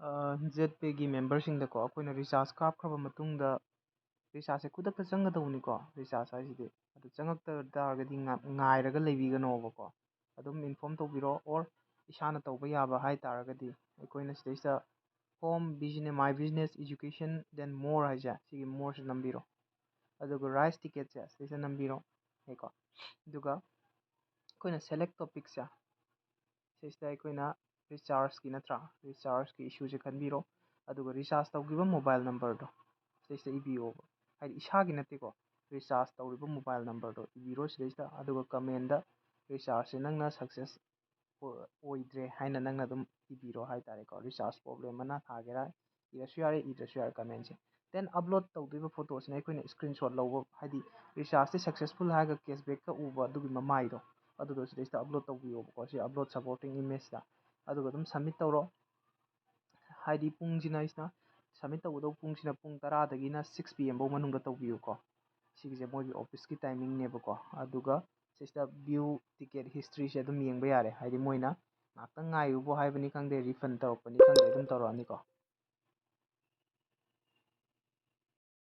ZPayꯒꯤ ꯃꯦꯝꯕꯔꯁꯤꯡꯗꯀꯣ ꯑꯩꯈꯣꯏꯅ ꯔꯤꯆꯥꯔꯖ ꯀꯥꯞꯈ꯭ꯔꯕ ꯃꯇꯨꯡꯗ ꯔꯤꯆꯥꯔꯖꯁꯦ ꯈꯨꯗꯛꯇ ꯆꯪꯒꯗꯧꯕꯅꯤꯀꯣ ꯔꯤꯆꯥꯔꯖ ꯍꯥꯏꯁꯤꯗꯤ ꯑꯗꯨ ꯆꯪꯉꯛꯇ ꯇꯥꯔꯒꯗꯤ ꯉꯥꯏꯔꯒ ꯂꯩꯕꯤꯒꯅꯣꯕꯀꯣ ꯑꯗꯨꯝ ꯏꯟꯐꯣꯔꯝ ꯇꯧꯕꯤꯔꯣ ꯑꯣꯔ ꯏꯁꯥꯅ ꯇꯧꯕ ꯌꯥꯕ ꯍꯥꯏ ꯇꯥꯔꯒꯗꯤ ꯑꯩꯈꯣꯏꯅ ꯁꯤꯗꯩꯁꯤꯗ ꯍꯣꯝ ꯕꯤꯖꯤꯅꯦꯁ ꯃꯥꯏ ꯕꯤꯖꯤꯅꯦꯁ ꯏꯖꯨꯀꯦꯁꯟ ꯗꯦꯟ ꯃꯣꯔ ꯍꯥꯏꯁꯦ ꯁꯤꯒꯤ ꯃꯣꯔꯁꯤ ꯅꯝꯕꯤꯔꯣ ꯑꯗꯨꯒ ꯔꯥꯏꯁ ꯇꯤꯀꯦꯠꯁꯦ ꯁꯤꯗꯩꯁꯤꯗ ꯅꯝꯕꯤꯔꯣ ꯀꯣ ꯑꯗꯨꯒ ꯑꯩꯈꯣꯏꯅ ꯁꯦꯂꯦꯛ ꯇꯣꯄꯤꯛꯁꯦ ꯁꯤꯁꯤꯗ ꯑꯩꯈꯣꯏꯅ ꯔꯤꯆꯥꯔꯖꯀꯤ ꯅꯠꯇ꯭ꯔꯥ ꯔꯤꯆꯥꯔꯖꯀꯤ ꯏꯁꯨꯁꯦ ꯈꯟꯕꯤꯔꯣ ꯑꯗꯨꯒ ꯔꯤꯆꯥꯔꯖ ꯇꯧꯈꯤꯕ ꯃꯣꯕꯥꯏꯜ ꯅꯝꯕꯔꯗꯣ ꯁꯤꯗꯩꯁꯤꯗ ꯏꯕꯤꯌꯣꯕ ꯍꯥꯏꯗꯤ ꯏꯁꯥꯒꯤ ꯅꯠꯇꯦꯀꯣ ꯔꯤꯆꯥꯔꯖ ꯇꯧꯔꯤꯕ ꯃꯣꯕꯥꯏꯜ ꯅꯝꯕꯔꯗꯣ ꯏꯕꯤꯔꯣ ꯁꯤꯗꯩꯁꯤꯗ ꯑꯗꯨꯒ ꯀꯃꯦꯟꯗ ꯔꯤꯆꯥꯔꯖꯁꯦ ꯅꯪꯅ ꯁꯛꯁꯦꯁ ꯑꯣꯏꯗ꯭ꯔꯦ ꯍꯥꯏꯅ ꯅꯪꯅ ꯑꯗꯨꯝ ꯏꯕꯤꯔꯣ ꯍꯥꯏꯇꯥꯔꯦꯀꯣ ꯔꯤꯆꯥꯔꯖ ꯄ꯭ꯔꯣꯕ꯭ꯂꯦꯝ ꯑꯃ ꯊꯥꯒꯦꯔꯥ ꯏꯔꯁꯨ ꯌꯥꯔꯦ ꯏꯗ꯭ꯔꯁꯨ ꯌꯥꯔꯦ ꯀꯃꯦꯟꯁꯦ ꯗꯦꯟ ꯑꯞꯂꯣꯗ ꯇꯧꯗꯣꯏꯕ ꯐꯣꯇꯣꯁꯤꯅ ꯑꯩꯈꯣꯏꯅ ꯏꯁꯀ꯭ꯔꯤꯟ ꯁꯣꯠ ꯂꯧꯕ ꯍꯥꯏꯗꯤ ꯔꯤꯆꯥꯔꯖꯁꯦ ꯁꯛꯁꯦꯁꯐꯨꯜ ꯍꯥꯏꯔꯒ ꯀꯦꯁꯕꯦꯛꯀ ꯎꯕ ꯑꯗꯨꯒꯤ ꯃꯃꯥꯏꯗꯣ ꯑꯗꯨꯗꯣ ꯁꯤꯗꯩꯁꯤꯗ ꯑꯞꯂꯣꯗ ꯇꯧꯕꯤꯌꯣꯕꯀꯣ ꯁꯤ ꯑꯞꯂꯣꯗ ꯁꯄꯣꯔꯇꯤꯡ ꯏꯃꯦꯖꯇ ꯑꯗꯨꯒ ꯑꯗꯨꯝ ꯁꯝꯃꯤꯠ ꯇꯧꯔꯣ ꯍꯥꯏꯗꯤ ꯄꯨꯡꯁꯤꯅ ꯁꯝꯃꯤꯠ ꯇꯧꯒꯗꯧꯕ ꯄꯨꯡꯁꯤꯅ ꯄꯨꯡ 10ꯗꯒꯤꯅ 6 PM ꯐꯥꯎ ꯃꯅꯨꯡꯗ ꯇꯧꯕꯤꯌꯨꯀꯣ ꯁꯤꯒꯤꯁꯦ ꯃꯣꯏꯒꯤ ꯑꯣꯐꯤꯁꯀꯤ ꯇꯥꯏꯃꯤꯡꯅꯦꯕꯀꯣ ꯑꯗꯨꯒ ꯁꯤꯁꯤꯗ ꯚ꯭ꯌꯨ ꯇꯤꯀꯦꯠ ꯍꯤꯁꯇ꯭ꯔꯤꯁꯦ ꯑꯗꯨꯝ ꯌꯦꯡꯕ ꯌꯥꯔꯦ ꯍꯥꯏꯗꯤ ꯃꯣꯏꯅ ꯉꯥꯛꯇꯪ ꯉꯥꯏꯌꯨꯕꯨ ꯍꯥꯏꯕꯅꯤ ꯈꯪꯗꯦ ꯔꯤꯐꯟ ꯇꯧꯔꯛꯄꯅꯤ ꯈꯪꯗꯦ ꯑꯗꯨꯝ ꯇꯧꯔꯛꯑꯅꯤꯀꯣ